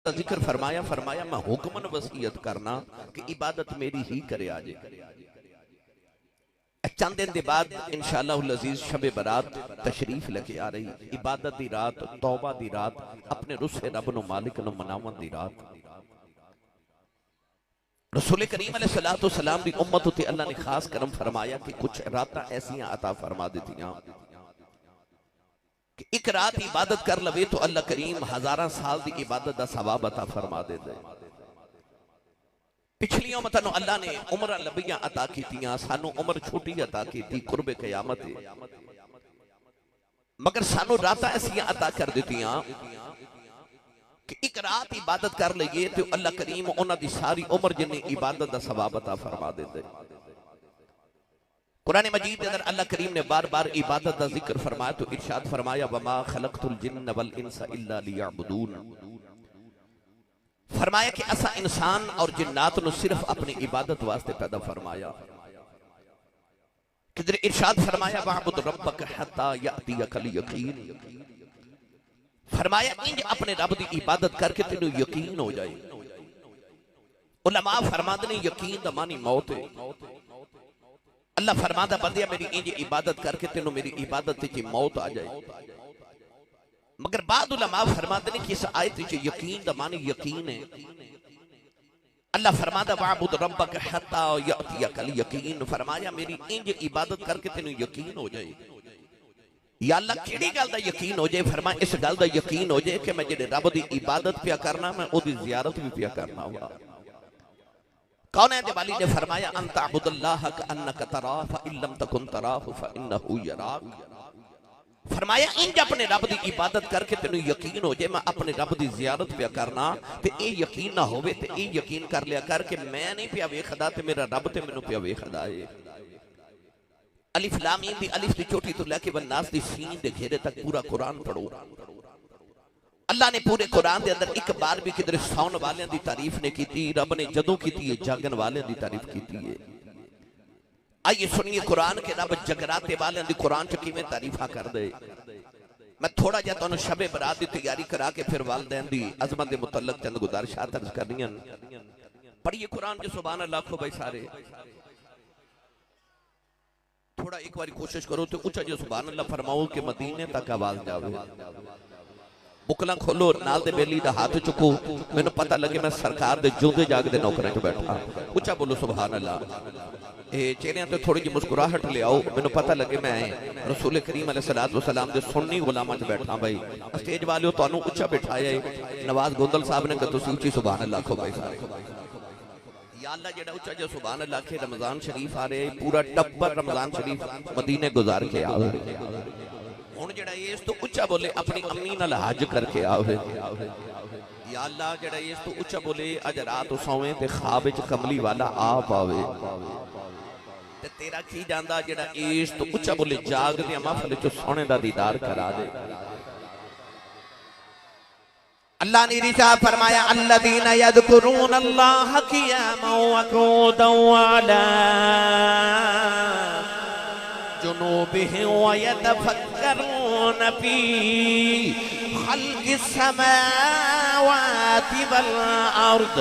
जिक्र फरमाया फरमाया मैं हुक्मन वसीयत करना कि इबादत मेरी ही करे आजे। चंद दिन के बाद इंशाअल्लाह अज़ीज शबे बरात तशरीफ लेके आ रही। इबादत दी रात, तौबा दी रात, अपने रुस्से रब नु मालिक नु मनावन दी रात। रसूल करीम अलैहिस्सलातु वस्सलाम दी उम्मत उते अल्लाह ने खास करम फरमाया कि कुछ रातां ऐसियां अता फरमा दित्तियां कि एक रात इबादत कर लवे तो अल्लाह करीम हजारां साल की इबादत का सवाब अता फरमा दे। पिछली उम्मतां नूं अल्लाह ने उम्र लंबियां अता कीतियां, सानू उम्र छोटी अता की कुर्बे कयामत है, मगर सानू रातां ऐसियां अता कर दित्तियां कि एक रात इबादत कर लईए तो अल्लाह करीम उन्हां दी सारी उम्र जिन्नी इबादत का सवाब अता फरमा दे। कुरान मजीद के अंदर अल्लाह करीम ने बार बार इबादत का जिक्र फरमाया तो इरशाद फरमाया वमा खलक़तुल जिन्न वल इंसा इल्ला लियअबुदून। फरमाया कि असा इंसान और जिन्नात नु सिर्फ अपनी इबादत वास्ते पैदा फरमाया। किधर इरशाद फरमाया वअबुद रब्बक हत्ता यातियकल यकीन। फरमाया इंज अपने रब की इबादत करके तेनू यकीन हो जाए। उलमा फरमाते ने यकीन दा मानी मौत है। अल्लाह फरमादा बंदिया मेरी इंज इबादत करके तेनू मेरी इबादत च मौत आ जाए। मगर बाद उलमा फरमाते ने कि इस आयत च यकीन दा मानी यकीन है। अल्लाह फरमादा वअबुद रब्बक हत्ता यातियकल यकीन। फरमाया मेरी इंज इबादत करके तेनू यकीन हो जाए। या अल्लाह केड़ी गल दा यकीन हो जाए? फरमाया इस गल दा यकीन हो जाए कि मैं जेड़े रब दी इबादत पिया करना मैं ओदी ज़ियारत भी पिया करना हुआ। कौन है वाली ने फरमाया अंत अबुदल्लाह कअन्नका तराह फइन लम तकुन तराहु फइन्नहु यराक। फरमाया इंज अपने रब की इबादत करके तेनू यकीन हो जाए मैं अपने रब की ज़ियारत पिया करना ते ए यकीन ना होवे ते ए यकीन कर लिया कर कि मैं नहीं पिया वेखदा ते मेरा रब ते मैनू पिया वेखदा है। अलिफ लाम मीम दी अलिफ दी चोटी तो लेके वन्नास दी सीन दे घेरे तक पूरा कुरान पढ़ो। अल्लाह ने पूरे कुरान के अंदर एक बार भी किधर सौन वाले की तारीफ ने की, रब ने जदों की है जागन वाले की तारीफ की है। आइए सुनिए कुरान के रब जगराते वाले की कुरान च किवें तारीफा कर दे। मैं थोड़ा जिहा तुहानूं शबे बरात की तैयारी करा के फिर वालदैन की अजमत के मुतल्लक चंद गुजारिशात अर्ज करनियां। पढ़िए कुरान च सुभान अल्लाह आखो भाई सारे। थोड़ा एक बार कोशिश करो तो उच्चा जो सुभान अल्लाह फरमाओ कि मदीने तक आवाज जावे। बुकला खोलो नाल दे बेली दा हाथ चुको, मैनू पता लगे मैं सरकार दे जोंदे जागदे नौकरां च बैठा। उच्चा बोलो सुभान अल्लाह। चेहरियां ते थोड़ी जी मुस्कुराहट ले आओ, मैनू पता लगे मैं रसूल करीम अलैहिस्सलातु वस्सलाम दे सुन्नी गुलामां च बैठा। भाई स्टेज वाले तुहानू उच्चा बिठाया है। नवाज गोंदल साहब ने कहा तुसीं उच्ची सुभान अल्लाह आखो भाई सारे। या अल्लाह जेड़ा उच्चा जो सुभान अल्लाह के रमजान शरीफ आ रहे पूरा टब्बर रमजान शरीफ मदीने गुजार के आवे। हुण जेड़ा इस तो उच्चा बोले अपनी अम्मी नाल हज करके आवे। या अल्लाह जेड़ा इस तो उच्चा बोले अज रात सोवे ते ख्वाब विच कमली वाला आ पावे ते तेरा की जांदा जेड़ा इस तो उच्चा बोले जागदे महफिल च सोने दा दीदार करा दे। अल्लाह ने इरशाद फरमाया अल्लज़ीना यज़कुरून अल्लाह क़ियामन व क़ुऊदन व अला जुनूबिहिम व यतफक्करून फी खल्क़िस समावाति वल अर्द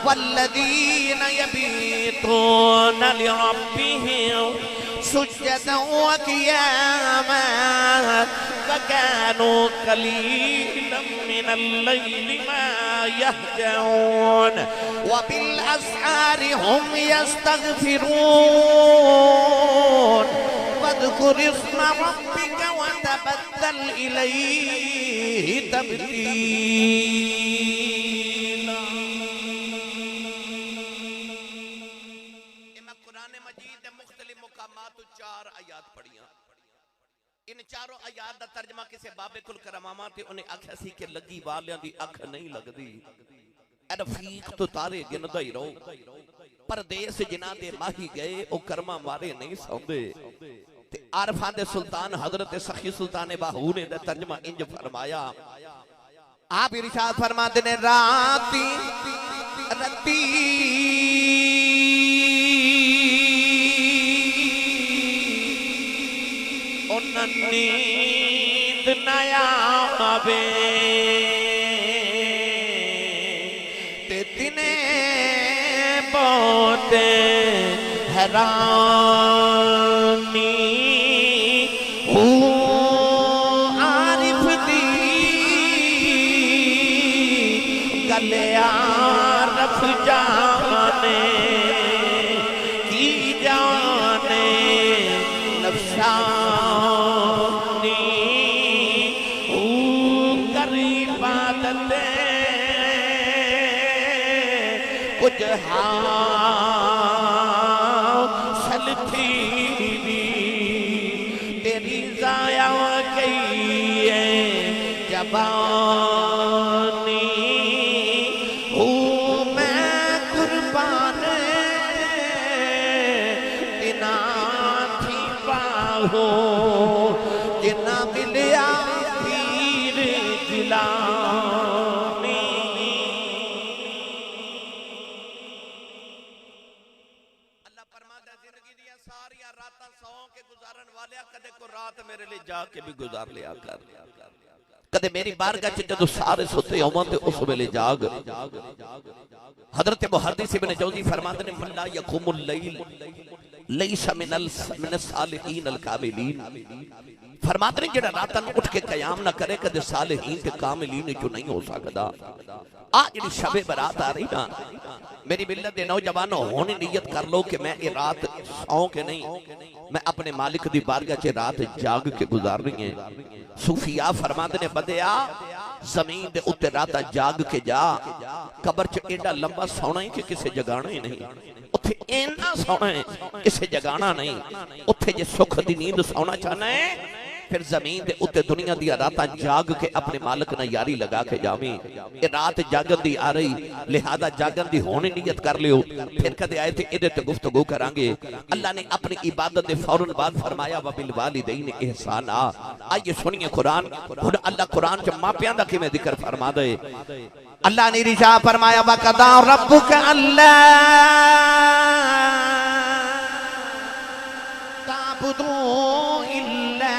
वल्लज़ीना यबीतूना लिरब्बिहिम सुज्जदन व क़ियामन वकानू क़लीलन मिनल लैलि मा यहजऊन व बिल अस्हारि हुम यस्तगफिरून वज़कुर इस्म रब्बिका व तबत्तल इलैहि तबतीला। कुरान मजीद के मुख्तलिफ मुकामात 4 आयात पढ़ियां। इन चारों आयात का तर्जमा किसी बाबे कुल करमामा ते उन्हें आख्या सी कि लगी वालियां दी अख नहीं लगदी। रफीक तो तारे गिनदा ही रहो, परदेस जिन्हां दे माही गए ओ कर्मा मारे नहीं सौंदे। ते आरफां दे सुल्तान हजरत सखी सुल्तान बाहू ने दा तर्जमा इंज फरमाया। आप इरशाद फरमाते ने राती रती नींद नया आवे ते तिने बोते हैरानी हो आरिफ दी गलिया रफ जाने की जाने नफसानी हो करी बादल कुछ हासिल थी तेरी जाया गई है जबानी हूँ मैं कुर्बान इना थी बाहो जिना मिलिया पीर जिला मेरे लिए जाके भी गुजार लिया कर कदे मेरी बारगाह च जदों सारे सुते होवन ते उस वेले जाग हजरत मुहद्दिस इब्न जौजी फरमाते ने मल्ला यकुमुल लैल लैसा मिनल सालिहीन अल कामिलीन फरमाते ने जेड़ा रातन उठ के कयाम ना करे कदे सालिहीन ते कामिलीन जो नहीं हो सकदा आ जेड़ी शबे बरात आ रही ना मेरी मिल्लत दे नौजवानों होनी नियत कर लो कि मैं ये रात सौ के नहीं मैं अपने मालिक दी बारगाह च रात जाग के गुजारनी है सूफिया फरमाते ने बंदिया जमीन दे उत्ते रात जाग के जा कब्र च एडा लंबा सोना ही कि किसे जगाना ही नहीं उत्थे इन्ना सोना है किसे जगाना नहीं उत्थे जे सुख दी नींद सोना चाहना है फिर जमीन दे उत्ते दुनिया दी रातां जाग के अपने मालिक नाल यारी लगा के जावी ये रात जागन दी आ रही लिहाजा जागन दी होनी नियत कर लियो फिर कदे आए थे इहदे ते गुफ्तगू करांगे अल्लाह ने अपनी इबादत दे फौरन बाद फरमाया व बिल वालिदैन ihsana आइए सुनिए कुरान हुन अल्लाह कुरान च मापियां दा किवें जिक्र फरमा दे अल्लाह ने इरशा फरमाया व कदा रब्बुक अल्लाह ताबुदू इल्ला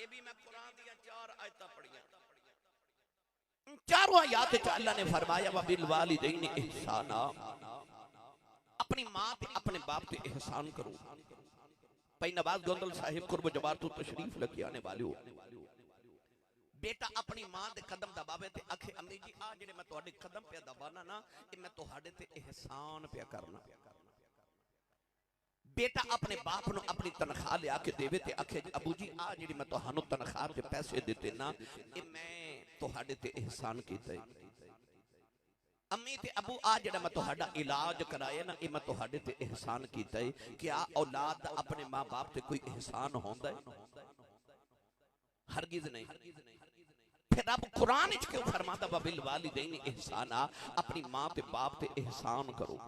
ये भी मैं कुरान दी 4 आयतां पढ़ियां चारों आयात च अल्लाह ने फरमाया व बिल वालिदैन ihsana अपनी मां ते अपने बाप ते एहसान करो भाई नवाज गोंदल साहिब कुर्ब जवार तो तशरीफ लेके आने वाले हो बेटा अपनी मां दे कदम दबावे ते आखे अम्मी जी आ जेड़े मैं तुहाडे कदम पे दबाना ना ये मैं तुहाडे ते एहसान पे करना बेटा अपने बाप नु अपनी तनख्वाह ले आके देवे ते आखे अबू जी आ जेड़ी मैं तुहानू तनख्वाह ते पैसे देते ना ये मैं तुहाडे ते एहसान कीता है अम्मी ते अबू आ जेड़ा मैं तुहाडा इलाज कराया ना ये मैं तुहाडे ते एहसान कीता है क्या औलाद अपने मां बाप ते कोई एहसान होंदा है हरगिज नहीं फिर रब कुरान च क्यों फरमाता व बिल वालिदैन ihsana अपनी मां ते बाप ते एहसान करो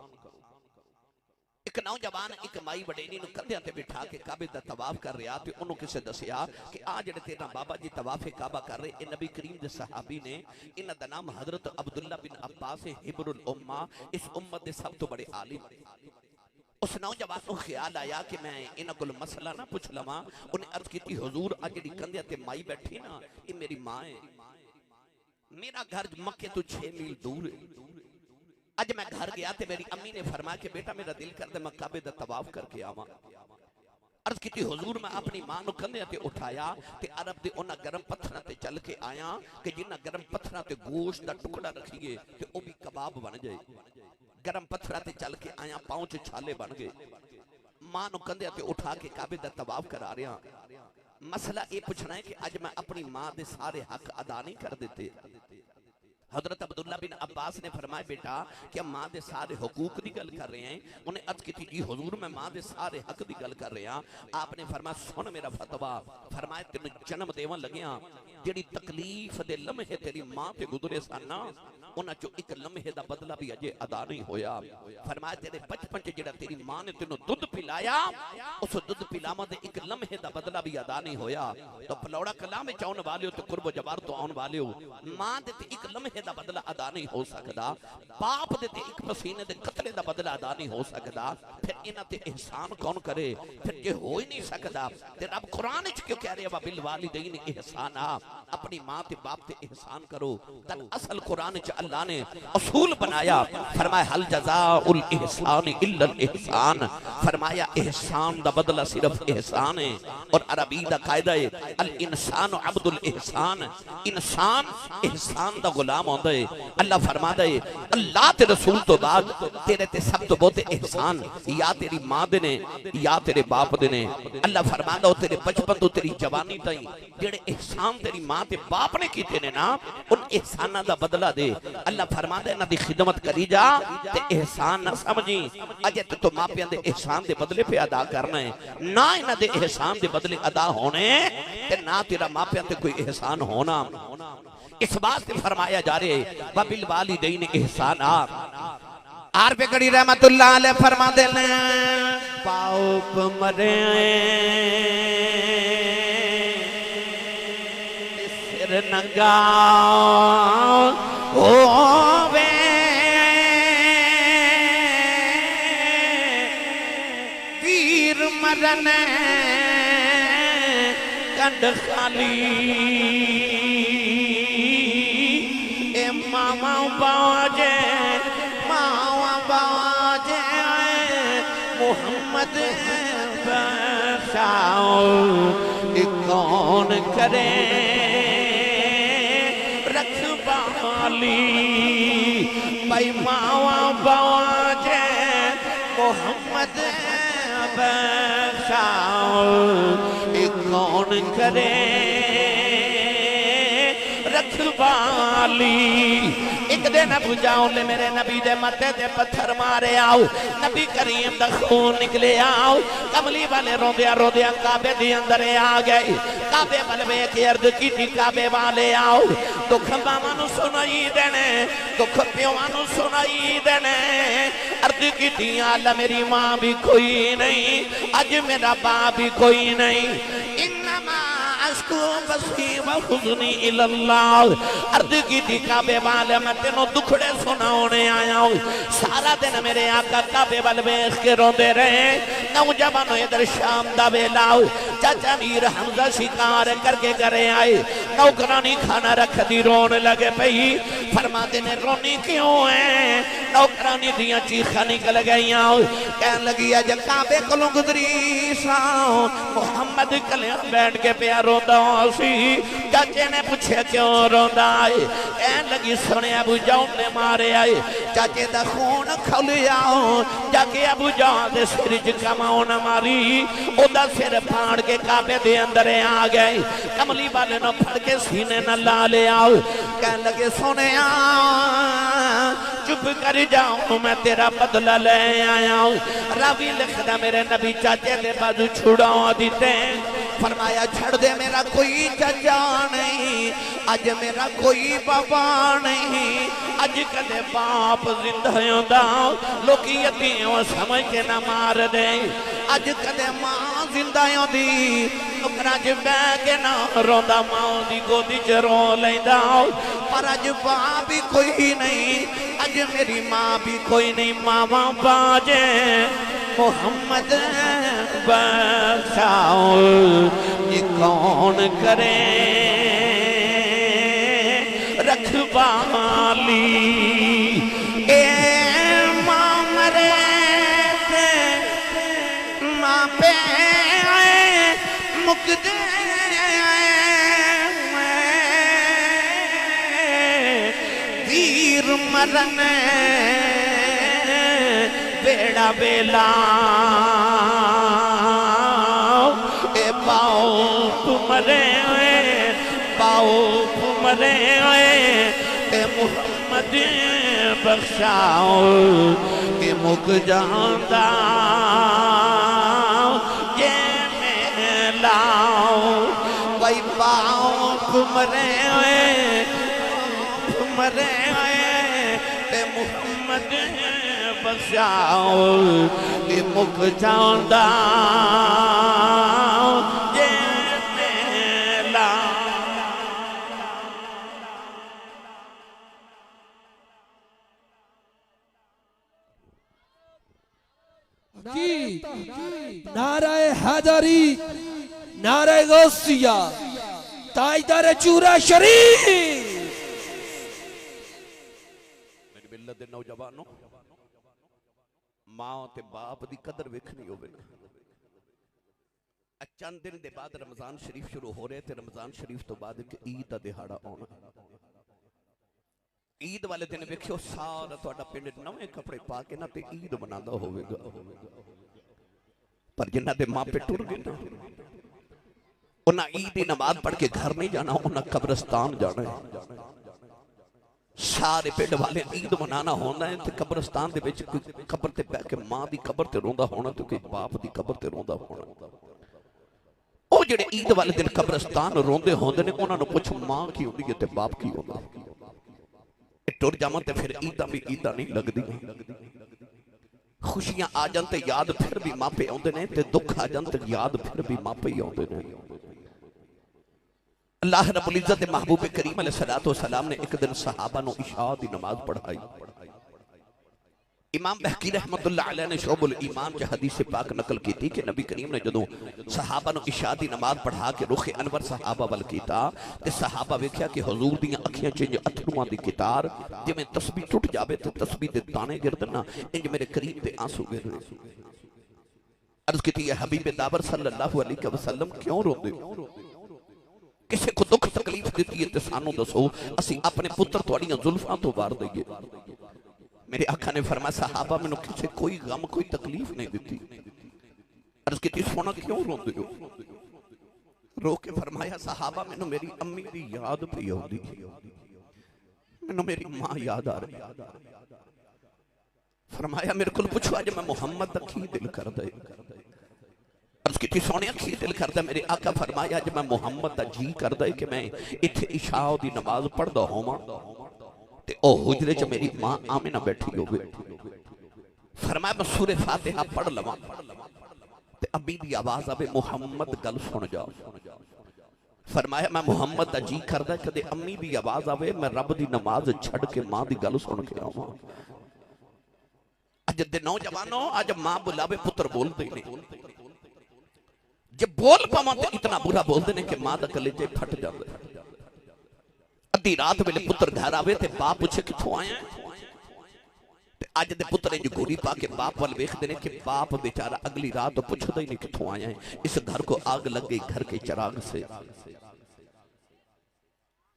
एक नौजवान एक माई वडेनी नु कंधे ते बिठा के काबे दा तवाफ कर रहा ते ओनु किसे दसिया कि आ जेड़े तेरा बाबा जी तवाफे काबा कर रहे ए नबी करीम दे सहाबी ने इन्हां दा नाम हजरत अब्दुल्ला बिन अब्बास हिब्रुल उम्मा इस उम्मत दे सब तो बड़े आलिम उस नौजवान को ख्याल आया कि मैं इन्हां कोल मसला ना पूछ लवां उन्हें अर्ज कीती हुजूर आ जेड़ी कंधे ते माई बैठी ना ये मेरी मां है मेरा घर मक्के तो 6 मील दूर है आज मैं घर गया थे मेरी अम्मी ने फरमाया कि बेटा मेरा दिल करदा मैं काबे दा तवाफ करके आवां अर्ज की हुजूर मैं अपनी मां नु कंधे ते उठाया ते अरब दे उन्हां गरम पत्थरां ते चल के आया कि जिन्हां गरम पत्थरां ते गोश्त दा टुकड़ा रखिए ते ओ भी कबाब बन जाए गरम पत्थरां ते चल के आया पांव च छाले बन गए मां नु कंधे ते उठा के काबे दा तवाफ करा रहा मसला ये पूछना है कि अज मैं अपनी मां के सारे हक अदा नहीं कर देते। हजरत अब्दुल्ला बिन अब्बास ने फरमाया बेटा क्या मां के सारे हकूक की गल कर रहे हैं? उन्हें अर्ज की जी हुजूर मैं मां के सारे हक की गल कर रहा। आपने फरमाया सुन मेरा फतवा। फरमाया तेन जन्म देवन लग्या जिहड़ी तकलीफ दे लम्हे तेरी मां ते गुजरे सन ना उन्हां चों एक लम्हे दा बदला भी अजे अदा नहीं होया। फरमाया तेरे बचपन च जिहड़ा तेरी मां ने तेनों दुध पिलाया उस दुध पिलावा दे एक लम्हे दा बदला भी अदा नहीं होया। तो पलौड़ा कलाम विच आउण वाले हो ते कुर्ब जवार तो आउण वाले हो, मां दे ते एक लम्हे दा बदला अदा नहीं हो सकदा, बाप दे ते एक पसीने दे कतरे दा बदला अदा नहीं हो सकदा। फिर इन्हां ते एहसान कौन करे? फिर जे हो ही नहीं सकदा ते रब कुरान विच क्यों कह रहा वा बिल वालिदैन एहसाना, अपनी मां ते बाप ते एहसान करो। तन असल कुरान विच अल्लाह ने असूल बनाया। फरमाया हल जज़ाउल एहसान इल्लल एहसान। फरमाया एहसान दा बदला सिर्फ एहसान है। और अरबी दा कायदा है अल इंसान अब्दुल एहसान, इंसान एहसान दा गुलाम होंदा है। अल्लाह फरमादा है अल्लाह ते रसूल तो बाद तेरे ते सब तो बहुत एहसान या तेरी मां दे ने या तेरे बाप दे ने। अल्लाह फरमादा ओ तेरे बचपन तो तेरी जवानी ताईं जेड़े एहसान तेरी मां ते बाप ने कीते ने ना उन एहसानां दा बदला दे। अल्लाह फरमादा इन्हां दी खिदमत करी जा ते एहसान ना समझी अजे तो मापियां दे एहसान दे बदले पे अदा करना है, ना इन्हां दे एहसान दे बदले अदा होने ते ना तेरा मापियां ते कोई एहसान होना। इस बात से फरमाया जा रहे वबिल वालिदैन एहसाना। आर पे कड़ी रहमतुल्लाह अलैह फरमाते ने पाप मरे सिर नंगा होवे वीर मरन कंड खाली मामा बाजे मावा बाजे मोहम्मद बसाओ कौन करे रखवाली भाई मावा बाजे मोहम्मद बसाओ कौन करे रखवाली। एक दिन अबू जाओ ले मेरे नबी दे मथे ते पत्थर मारे आओ, नबी करीम दा खून निकले आओ। कमली वाले रोंदिया रोंदिया काबे दे अंदर आ गए। काबे वाल वेख के अर्ज कीती काबे वाले आओ दुख मावां नूं सुनाई देने, दुख प्योवां नूं सुनाई देने। अर्ज कीती अल्लाह मेरी मां भी कोई नहीं, अज मेरा बाप भी कोई नहीं। इन्नमा अश्कू बसी व हुज़्नी इलल्लाह। अर्ज कीती काबे वाले मैं तेनों दुखड़े सुनाने आया हूं। सारा दिन मेरे आका काबे वाल वेख के रोंदे रहे। नौजवानों इधर शाम दा वेला चाचा मीर हमजा शिकार करके घरे आए, नौकरानी खाना रख दी रोन लगे पई। फरमाते ने रोनी क्यों है? नौकरानी दियां चीखां निकल गईयां, कहन लगी अज काबे कोलों गुजरी सा मुहम्मद कलिया बैठ के पिया रोंदा सी। चाचे ने पूछे क्यों रोंदा है? कहन लगी सुने अबू जाओ ने मारे आए, चाचे दा खून खोलिया जाके अबू जाओ दे सिर च कमाउन मारी, ओदा सिर फाड़ के काबे दे अंदर आ गए। कमली वाले ने फड़ के सीने न ला लिया। कहन लगे सोने चुप कर जाऊं मैं तेरा बदला ले आया हूं। रावी लिखदा मेरे नबी चाचे दे बाजू छुड़ा दिते। फरमाया छड़ दे मेरा कोई चाचा नहीं, अज मेरा कोई बाबा नहीं। अज कदे बाप जिंदा होंदा लोकी यतीम समझ के ना मार दे। अज कदे मां जिंदा होंदी नुकरा च बह के ना रोंदा, मां दी गोदी च रो लैंदा। पर अज बाप भी कोई नहीं, अज मेरी मां भी कोई नहीं। मावा बाजे मोहम्मद बसाओ ये कौन करे रखवाली। ए मां मरे मां पे मुकदे वीर मरन बेड़ा बेला ए पाओ पाओ मरे ते मुहम्मद बख्शाओ के मुक जांदा ये मैं लाओ वही पाओ मरे ते मुहम्मद बख्शाओ के मुक जांदा नाराए हैदरी नाराए गौसिया ताजदार चूरा शरीफ। मेरी मिल्लत दे नौजवानों मां ते बाप दी कदर वेखनी होवे। चंद दिन दे बाद रमजान शरीफ शुरू हो रहे थे। रमजान शरीफ तो बाद एक ईद दा दिहाड़ा आना। ईद वाले दिन वेखियो सारा तुहाडा पिंड नवे कपड़े पा के ना ते ईद मनांदा होवेगा। पर जिन्हां दे मापे टुर गए ना उन्हां ईद दी नमाज पढ़ के घर नहीं जाना, उन्हां कब्रिस्तान जाना है। सारे पिंड वाले ईद मनाना होना है ते कब्रिस्तान दे विच कब्र ते बैठ के मां दी कब्र ते रोंदा होना ते कोई बाप दी कब्र ते रोंदा होना। ओ जेड़े ईद वाले दिन कब्रिस्तान रोंदे होंदे ने उन्हां नूं पुछ मां की होंदी है ते बाप की होंदा। टुर जावां ते फिर ईदां भी ईदां नहीं लगदी। खुशियां आ जान ते याद फिर भी मापे आउंदे ने ते दुख आ जान ते याद फिर भी मापे ही आउंदे ने। अल्लाह रब्बुल इज्जत महबूब करीम अलैहिस्सलातु वस्सलाम ने एक दिन सहाबा नूं इशा दी नमाज पढ़ाई। इमाम बहकी रहमतुल्लाह अलैह ने शोबुल ईमान च हदीस पाक नकल की थी कि नबी करीम ने जदों सहाबा नूं इशा दी नमाज पढ़ा के रुखे अनवर सहाबा वल कीता ते सहाबा वेख्या कि हुजूर दी अखियां च अथरूआं दी कितार जिवें तस्बीह टुट जावे ते तस्बीह दे दाने गिरदन ना इंज मेरे करीम ते आंसू गिर रहे। अर्ज कीती है हबीब दावर सल्लल्लाहु अलैहि वसल्लम क्यों रोंदे हो? किसी को दुख तकलीफ दी है तो सानू दसो, असी अपने पुत्र तुहाड़ियां जुल्फां तो वार दईए। मेरे आका ने फरमाया सहाबा मैनू किसी कोई गम कोई तकलीफ नहीं दी। अर्ज की सोना क्यों रोंदे हो? रो के फरमाया सहाबा मैनू मेरी अम्मी की याद पई आउंदी, मैनू मेरी मां याद आ रही। फरमाया मेरे को पुछो अज मैं मुहम्मद दा की दिल करदा है? अर्ज की सोने की दिल करदा? मेरे आका फरमाया अज मैं मुहम्मद दा जी करदा है कि मैं इत्थे इशा दी नमाज पढ़दा होवां ते ओ हुजरे च मेरी मां आमिना बैठी होवे। फरमाया मैं सूरह फातिहा पढ़ लवां ते अम्मी दी आवाज आवे मुहम्मद गल सुन जा। फरमाया मैं मुहम्मद दा जी करदा कदे अम्मी दी आवाज आवे मैं रब दी नमाज छड़ के मां दी गल सुन के आवां। अज दे नौजवानों अज मां बुलावे पुत्र बोलदे ने, जे बोल पावां ते इतना बुरा बोलदे ने कि मां दा कलेजे फट जांदा। अद्धी रात वेले पुत्र घर आवे ते बाप पूछे किथों आया है? ते अज दे पुत्र इंज गोरी पा के बाप वाल वेखदे ने कि बाप बेचारा अगली रात तो पुछदा ही नहीं किथों आया है। इस घर को आग लग गई घर के चिराग से।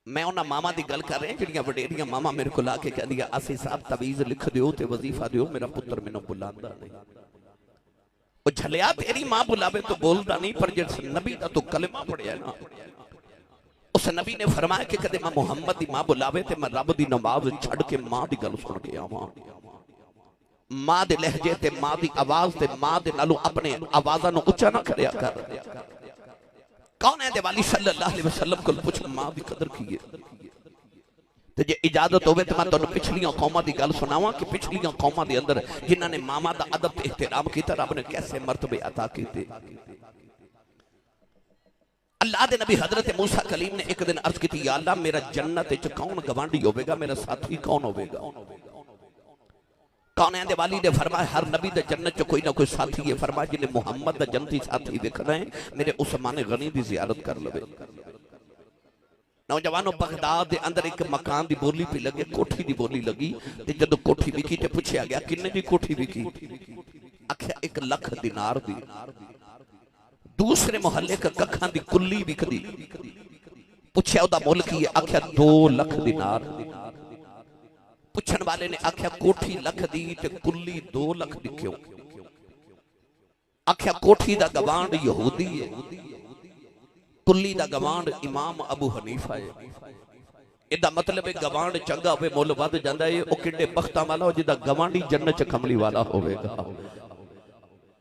मैं उन्हां मामा दी गल कर रहा जिहड़ियां वडेरियां मामा मेरे को आके कहंदियां आसी साहब तवीज़ लिख दिओ ते वजीफा दिओ, मेरा पुत्र मैनूं बुलांदा नहीं। ओ झलिया तेरी मां बुलावे तो बोलदा नहीं, पर जिस नबी दा तू कलमा पढ़िया ना उस नबी ने फरमाया कि कदे मैं मुहम्मद दी मां बुलावे ते मैं रब दी नमाज छड़ के मां दी गल सुन के आवां। मां दे लहजे ते मां दी आवाज ते मां दे नालों अपने आवाज़ां नूं उच्चा ना करया कर। कौन है दिवाली सल्लल्लाहु अलैहि वसल्लम को पुछ मां दी कदर की है। ते जे इजाजत होवे तो मैं तुहानूं पिछलियां कौमां दी गल सुनावां कि पिछलियां कौमां दे अंदर जिन्हां ने मामा दा अदब ते एहतराम कीता रब ने कैसे मर्तबे अता कीते। अल्लाह दे नबी हजरत मूसा कलीम ने एक दिन अर्ज की या अल्लाह मेरा जन्नत विच कौन गवांडी होवेगा, मेरा साथी कौन होवेगा? कौन है दिवाली ने फरमाया हर नबी दे जन्नत च कोई ना कोई साथी है। फरमाया जिन्हें मुहम्मद दा जन्नती साथी देखना है मेरे उस्मान गनी दी जियारत कर लवे। नौजवानों बगदाद दे अंदर एक मकान दी बोली पी लगे, कोठी दी बोली लगी ते जदों कोठी विकी ते पूछया गया किन्ने दी कोठी विकी? आख्या 1 लाख दिनार दी। दूसरे मोहल्ले का कखां दी कुल्ली विकदी, पूछया ओदा मुल की है? आख्या 2 लाख दिनार। पुछन वाले ने आख्या कोठी लख दी ते कुल्ली 2 लाख दी क्यों? आख्या कोठी दा गवांड यहूदी है कुल्ली दा गवांड इमाम अबू हनीफा है। इदा मतलब है गवांड चंगा होवे मुल वध जांदा है। ओ किड्डे बख्तां वाला हो जिदा गवांडी जन्नत च कमली वाला होवेगा।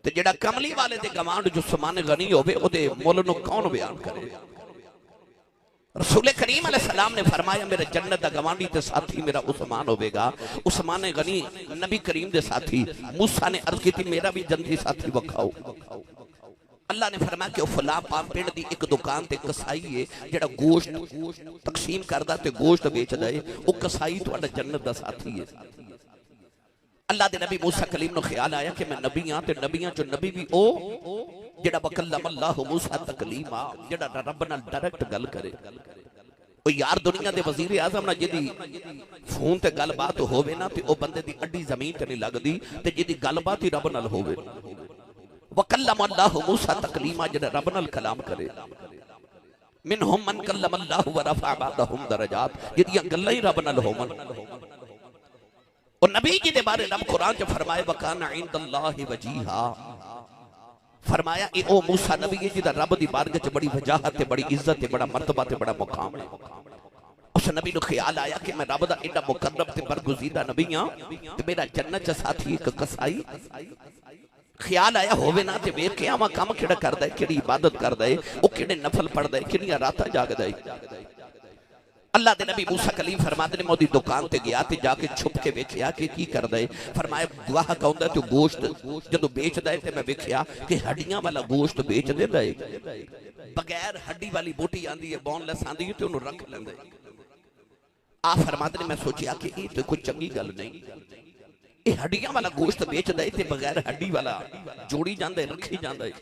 ते जेड़ा कमली वाले दे गवांड जो समान गनी होवे ओदे मुल नु कौन बयान करे। रसूल करीम अलैहिस्सलाम ने फरमाया मेरे जन्नत दा गवांडी ते साथी मेरा उस्मान होवेगा। उस्मान गनी नबी करीम दे साथी। मूसा ने अर्ज की मेरा भी जन्नती साथी वखाओ। अल्लाह ने फरमाया कि फला पिंड दी एक दुकान ते कसाई है जेड़ा गोश्त तकसीम करदा ते गोश्त बेचदा है। ओ कसाई तुहाडा जन्नत दा साथी है। अल्लाह दे नबी मूसा कलीम नु ख्याल आया कि मैं नबी हां ते नबियां चो नबी भी ओ जेड़ा वकल्लम अल्लाह मूसा तकलीमा जेड़ा रब नाल डायरेक्ट गल करे। ओ यार दुनिया दे वजीर आजम ना जिदी फोन ते गलबात होवे ना ते ओ बंदे दी अड्डी जमीन ते नहीं लगदी ते जिदी गलबात ही रब नाल होवे। वकल्लम अल्लाह मूसा तकलीमा जेड़ा रब नाल कलाम करे। मिनहुम मन कल्लम अल्लाह व रफअ बअदहुम दरजात जिदियां गल्लां ही रब नाल होवन। और नबी जी दे बारे रब कुरान च फरमाए वकाना इंदल्लाहि वजीहा। फरमाया ए ओ मूसा नबी है जिदा रब दी बारगाह च बड़ी वजाहत ते बड़ी इज्जत ते बड़ा मर्तबा ते बड़ा मुकाम है। उस नबी नु ख्याल आया कि मैं रब दा एडा मुकर्रम ते बरगुज़ीदा नबी हां ते मेरा जन्नत च साथी एक कसाई। ख्याल आया होवे ना ते वेख के आवा काम किहड़ा करदा है, किहड़ी इबादत करदा है, ओ किहड़े नफल पढ़दा है, किहड़ियां रातां जागदा है। अल्लाह दे नबी मूसा कलीम फरमाते ने मोदी दुकान ते गया ते जाके छुप के वेखिया कि की करदा है। फरमाया गवाह कहंदा ते गोश्त जदों बेचदा है ते मैं वेखिया कि हड्डियां वाला गोश्त बेच देंदा है। बगैर हड्डी वाली बोटी आंदी है बोनलेस आंदी है ते ओनू रख लैंदा है। आ फरमाते ने मैं सोचिया कि ये तो कोई चंगी गल नहीं। ये हड्डियां वाला गोश्त बेचदा है ते बगैर हड्डी वाला जोड़ी जांदा है रखी जांदा है।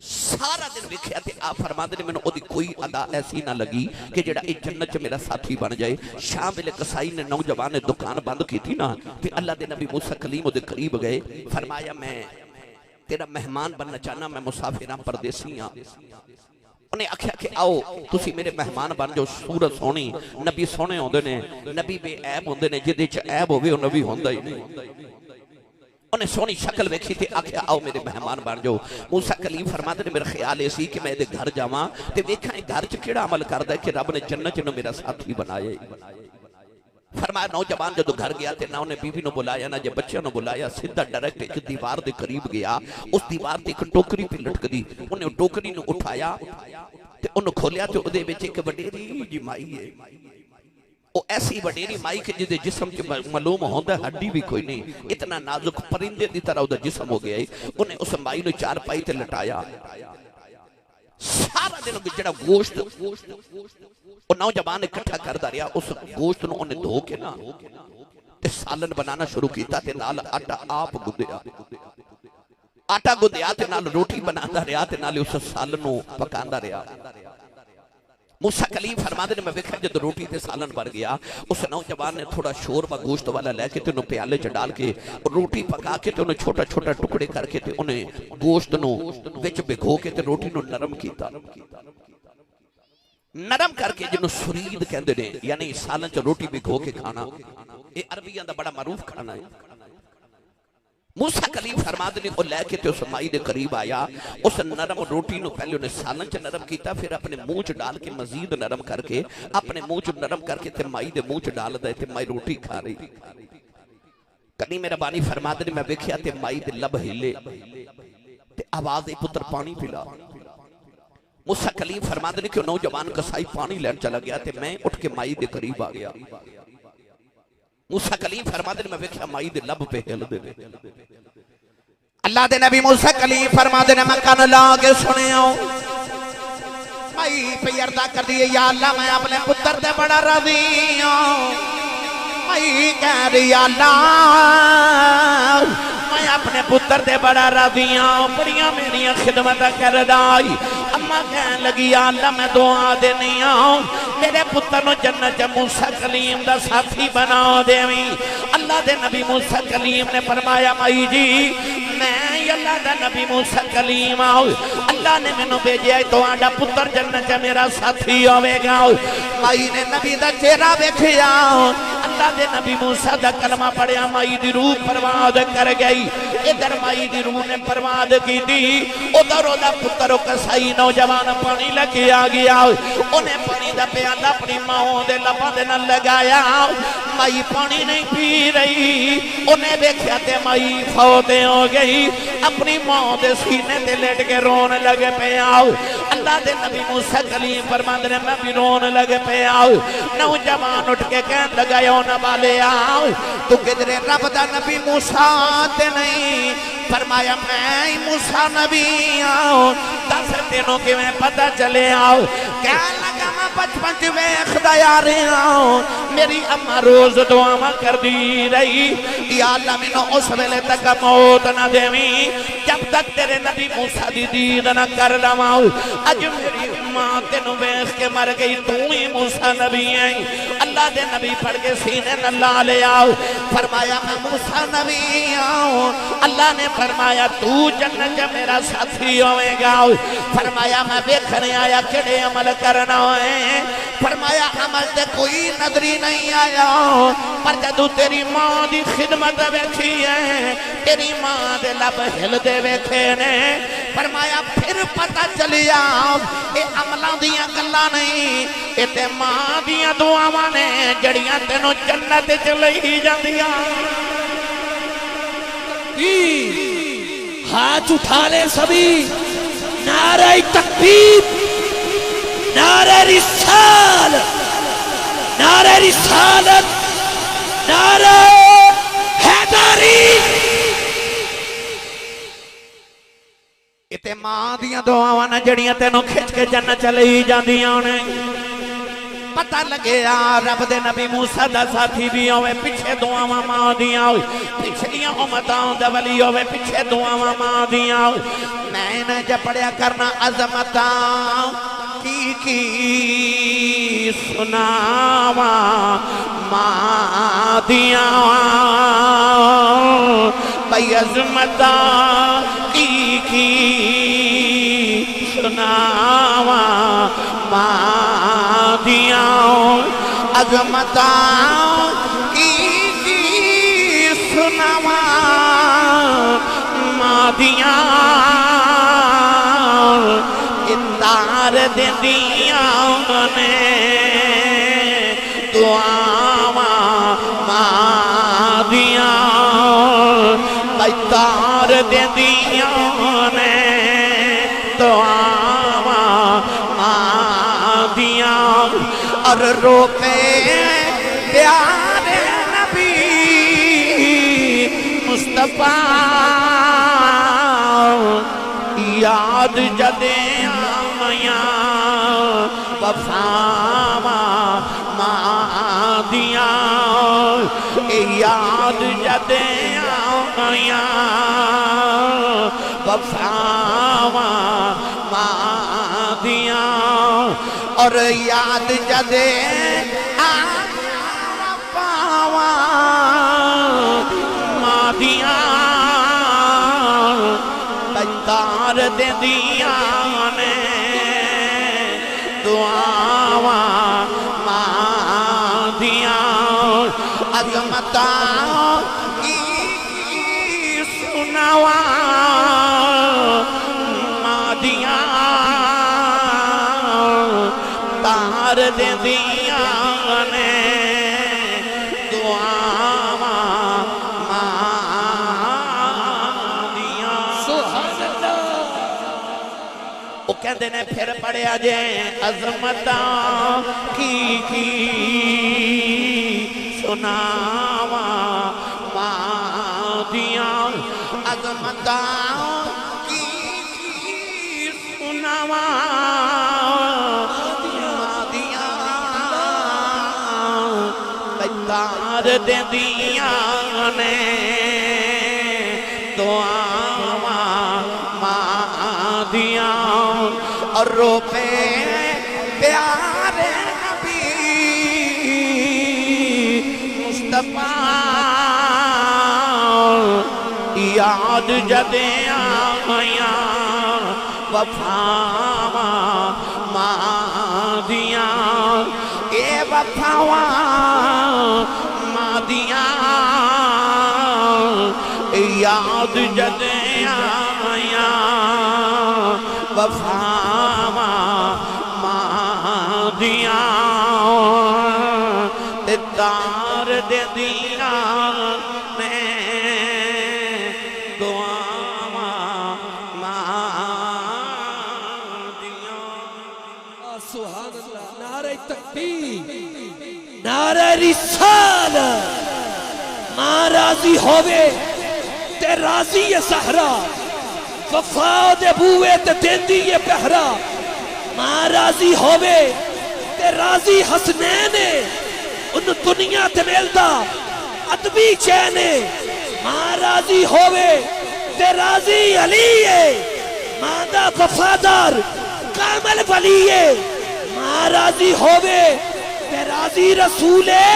सारा दिन वेखिया ते आ फरमाते ने मैनू ओदी कोई अदा ऐसी ना लगी कि जेड़ा ए जन्नत च मेरा साथी बन जाए। शाम वेले कसाई ने नौजवान ने दुकान बंद की थी ना ते अल्लाह दे नबी मूसा कलीम ओदे करीब गए। फरमाया मैं तेरा मेहमान बनना चाहना, मैं मुसाफिर हां परदेसी हां। उन्हें आख्या कि आओ तुसी मेरे मेहमान बन जाओ। सूरत सोहनी नबी सोहने होंदे ने, नबी बेऐब होंदे ने, जिहदे च ऐब होवे ओ नबी होंदा ही नहीं। उन्हें सोहनी शक्ल वेखी ते आख्या आओ मेरे मेहमान बन जाओ। मूसा कलीम फरमाते ने मेरा ख्याल ये सी कि मैं इहदे घर जावां ते वेखां घर च किहड़ा अमल करदा है कि रब ने जन्नत च मेरा साथी बनाया। फरमाया नौजवान जदों घर गया ते ना उन्हें बीवी नु बुलाया ना जे बच्चों नु बुलाया, सीधा डायरेक्ट एक दीवार दे करीब गया। उस दीवार ते एक टोकरी पे लटकदी, उन्हें टोकरी नु उठाया ते उन्हें खोलिया ते उहदे विच एक वडेरी जी माई है। ओ ऐसी वडेरी माई के जिहदे जिस्म च मालूम होंदा हड्डी भी कोई नहीं, इतना नाजुक परिंदे दी तरह उहदा जिस्म हो गया है। उन्हें उस माई नु चार पाई ते लटाया। सारा दिन जेड़ा गोश्त ओ नौजवान इकट्ठा करदा रहा। उस गोश्त नु उन्हें धो के ना ते सालन बनाना शुरू कीता ते नाल आटा आप गुद्दिया। आटा गुद्दिया ते नाल रोटी बनांदा रहा ते नाल उस सालन नु पकांदा रहा। मूसा कलीम फरमाते ने मैं वेखा जब रोटी ते सालन बन गया, उस नौजवान ने थोड़ा शोरबा गोश्त वाला लेके ते उन्हें प्याले च डाल के रोटी पका के ते उन्हें छोटा छोटा टुकड़े करके ते उन्हें गोश्त नु विच भिगो के ते रोटी नु नरम कीता। नरम करके जिन्हों सुरीद कहते ने, यानी सालन च रोटी भिगो के खाना, ये अरबियां दा बड़ा मारूफ खाना है। मूसा कलीम फरमाते ने ओ लैके ते उस माई दे करीब आया। उस नरम रोटी नु पहले उन्हें सालन च नरम कीता, फिर अपने मुंह च डाल के मजीद नरम करके अपने मुंह च नरम करके ते माई दे मुंह च डाल दे ते माई रोटी खा रही। कदी मेरा बानी फरमाते ने मैं वेखिया ते माई दे लब हिले ते आवाज दे पुत्र पानी पिला। मूसा कलीम फरमाते ने कि नौजवान कसाई पानी लैन चला गया ते मैं उठ के माई दे करीब आ गया। मूसा कलीम फरमाते ने मैं वेखिया माई दे लब पे हिलदे ने। अल्लाह दे नबी मूसा कलीम फरमाते ने मैं कान ला के सुनियो। माई पे अरदा कर दी या अल्लाह मैं अपने पुत्र दे बड़ा राजी हूं। माई कह रही या अल्लाह मैं अपने पुत्र दे बड़ा राजी हूं, बड़ियां मेरियां खिदमतां करदा आई। अम्मा कह लगी या अल्लाह मैं दुआ देनी हूं मेरे पुत्र नु जन्नत च मूसा कलीम दा साथी बना देवी। अल्लाह दे नबी मूसा कलीम ने फरमाया माई जी मैं अल्लाह दा नबी मूसा कलीम आओ, अल्लाह ने मैनू भेजा है तुहाडा पुत्र जन्नत च मेरा साथी होवेगा। माई ने नबी दा चेहरा वेखिया, अल्लाह दे नबी मूसा दा कलमा पढ़िया, माई दी रूह परवाद कर गई। इधर माई दी रूह ने बर्बाद की दी उधर ओदा पुत्र कसाई नौजवान पानी लेके आ गया उन्हें पानी दा प्याला अपनी मां दे लबां दे नाल लगाया माई पानी नहीं पी रही उन्हें देखा ते माई फौत हो गई अपनी मां दे सीने ते लेट के रोन लगे पे अल्लाह दे नबी मूसा कलीम फरमांदे ने मैं भी रोन लगे पे नौजवान उठ के कहन लगा ना वाले आओ तू किधरे रब दा नबी मूसा ते नहीं फरमाया मैं ही मूसा नबी आओ दस तेनों किवें पता चले आओ कहन लगा मैं बचपन च वेखदा यार आओ मेरी अम्मा रोज दुआवां करदी रही या अल्लाह मैनूं उस वेले तक मौत ना देवी जब तक तेरे नबी मूसा दी दीद ना कर लवां अज मेरी मां तेनों वेख के मर गई तू ही मूसा नबी है अल्लाह दे नबी फड़ के सीने न ला ले आओ फरमाया मैं मूसा नबी आओ अल्लाह ने फरमाया तू जन्नत में मेरा साथी होवेगा फरमाया मैं देखने आया केड़े अमल करना है फरमाया अमल ते कोई नजरी नहीं आया पर जदू तेरी मां दी खिदमत वेखी है तेरी मां दे लब हिलदे वेखे ने फरमाया फिर पता चलिया ये अमलों दियां गल्लां नहीं ये ते मां दियां दुआवां ने जड़ियां तेनों जन्नत च लई जांदियां हाथ उठा ले सभी नारे तकबीर नारे रिसालत नारे हैदरी इते मां दियां दुआवां ने जड़ियां तेनों खिच के जन्नत चली जांदियां ने पता लगे रब दे नबी मूसा दा साथी भी होवे पिछे दुआवां मां दियां पिछलियां उम्मतां दा वली होवे पिछे दुआवां मां दियां मैंने जब पढ़िया करना अजमतां की सुनावा मां दियां भाई अजमतां की सुनावा मां दियां अजमतां की सुनावा मां दियां इतार दिंदियां ने दुआवां मां दियां इतार दिंदियां ने दुआवां मां दियां और रोके प्यारे नबी मुस्तफा याद जदे आया वफावा मां दियां याद जदे आया वफावा मां दियां और याद जदे पावा मां दियां तार दिंदियां ने दुआवां मां दियां अजमतां की सुनावा मां दियां तार दिंदियां ने दुआवां कहते ने फिर पढ़िया जे अजमतां की सुनावा मां दियां अजमतां की सुनावा मां दियां तार दिंदियां ने दुआवां मां दियां और रोपे प्यारे नबी मुस्तफा याद जदे आया वफावा मां दियां ए वफावा मां दियां याद जदे आया वफावा मादिया ते तार दे दिया मैं दुआवा मादिया। सुभान अल्लाह। नारे तकबीर, नारे रिसालत। मां राजी होवे ते राजी है सहरा, वफा दे बूए ते देंदी है पहरा। मां राजी होवे ते राजी हसनैन उन दुनिया ते मिलदा अदबी चैन। मां राजी होवे ते राजी अली है, मां दा वफादार कामल वली है। मां राजी होवे ते राजी रसूल है,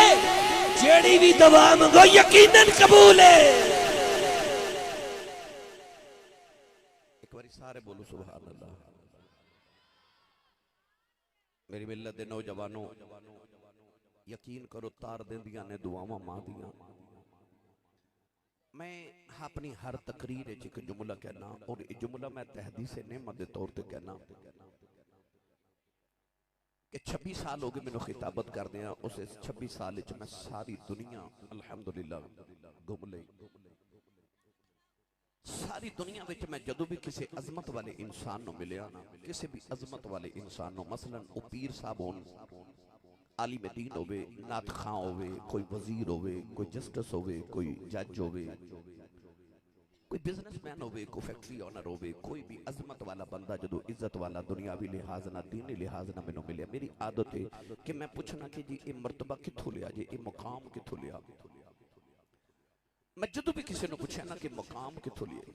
जेड़ी भी दवा मंगो यकीनन कबूल है। एक बार सारे बोलो सुभान अल्लाह। मेरी मिल्लत दे नौजवानों, यकीन करो तार देंदियां ने दुआवां मां दियां। मैं अपनी हर तकरीर एक जुमला कहना, और ये जुमला मैं तहदीस नेमत के तौर पर कहना कि 26 साल हो गए मैंने खिताबत कर दिया। उस 26 साल मैं सारी दुनिया अल्हम्दुलिल्लाह घूम ली। सारी दुनिया में मैं जदों भी किसी अजमत वाले इंसान को मिलिया ना, किसी भी अजमत वाले इंसान को, मसलन वो पीर साहब होन, आलिम दीन होवे, नात खां होवे, कोई वजीर होवे, कोई जस्टिस होवे, कोई जज होवे, कोई बिजनेसमैन होवे, कोई फैक्ट्री ओनर होवे, कोई भी अजमत वाला बंदा जदों इज्जत वाला दुनियावी लिहाज ना दीनी लिहाज ना मैनू मिले, मेरी आदत है कि मैं पूछना कि जी ये मर्तबा कित्थों लिया, जी ये मुकाम कित्थों लिया। मैं जदों भी किसी ने पूछा ना कि मुकाम कित्थों लिया,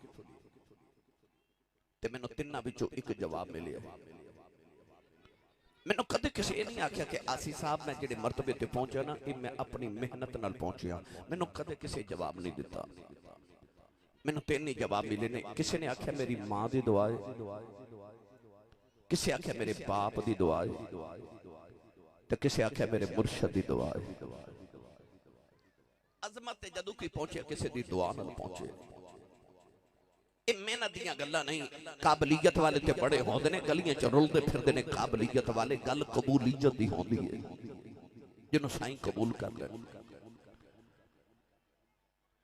ते मैनू तिन्ना विचों एक जवाब मिले। मैनू कदे किसी ये नहीं आख्या कि आसी साहब मैं जिहड़े मर्तबे ते पहुंचा ना ये मैं अपनी मेहनत नाल पहुंचिया। मैनू कदे किसी जवाब नहीं दिता। मैनू तीन ही जवाब मिले ने। किसी ने आख्या मेरी मां दी दुआ है, किसी आख्या मेरे बाप दी दुआ है, ते किसी आख्या मेरे मुर्शद दी दुआ है। अजमत ते जदों कोई पहुंचे किसी दी दुआ नाल पहुंचे। ये मेहनत दियां गल्लां नहीं। काबलियत वाले ते बड़े होंदे ने, गलियां च रुलदे फिरदे ने काबलियत वाले। गल कबूलियत दी होंदी है, जिन्हों साईं कबूल कर लैन।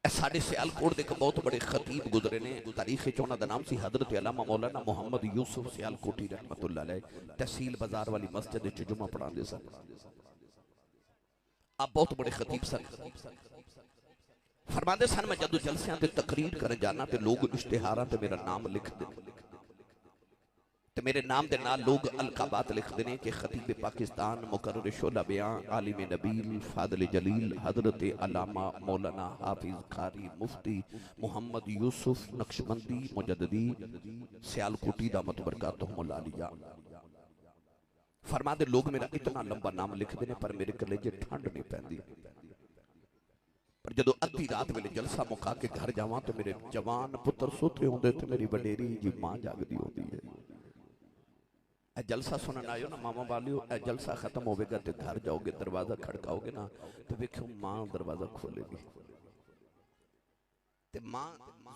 साढ़े सियालकोट दे एक बहुत बड़े खतीब गुजरे ने, तारीख च उन्हां दा नाम सी हजरत अल्लामा मौलाना मोहम्मद यूसुफ सियालकोटी रहमतुल्लाह अलैह। तहसील बाजार वाली मस्जिद विच जुमा पढ़ांदे सन। आप बहुत बड़े खतीब सन। फरमाते सन मैं जदों जलसियां ते तकरीर कर जाना ते लोग इश्तिहारां ते मेरा नाम लिख दे, ते मेरे नाम दे नाल लोग अलकाबात लिखते हैं कि खतीब पाकिस्तान, मुकर्रर शोला बयां, आलिम नबील, फादिल जलील, हजरत अल्लामा मौलाना हाफिज कारी मुफ्ती मोहम्मद यूसुफ नक्शबंदी मुजद्दिदी सियालकोटी दामत बरकातुहुमुल आलिया। फरमाते लोग मेरा इतना लंबा नाम लिखते हैं पर मेरे कलेजे ठंड नहीं पैंदी। पर जदों अद्धी रात वेले जलसा मुका के घर जावां तो मेरे जवान पुत्र सोते होंदे ते मेरी वडेरी जी मां जागदी होंदी है। ए जलसा सुनन आयो ना मामा वालियो, ए जलसा खत्म होवेगा ते घर जाओगे, दरवाजा खड़काओगे ना तो वेखो मां दरवाजा खोलेगी। ते मां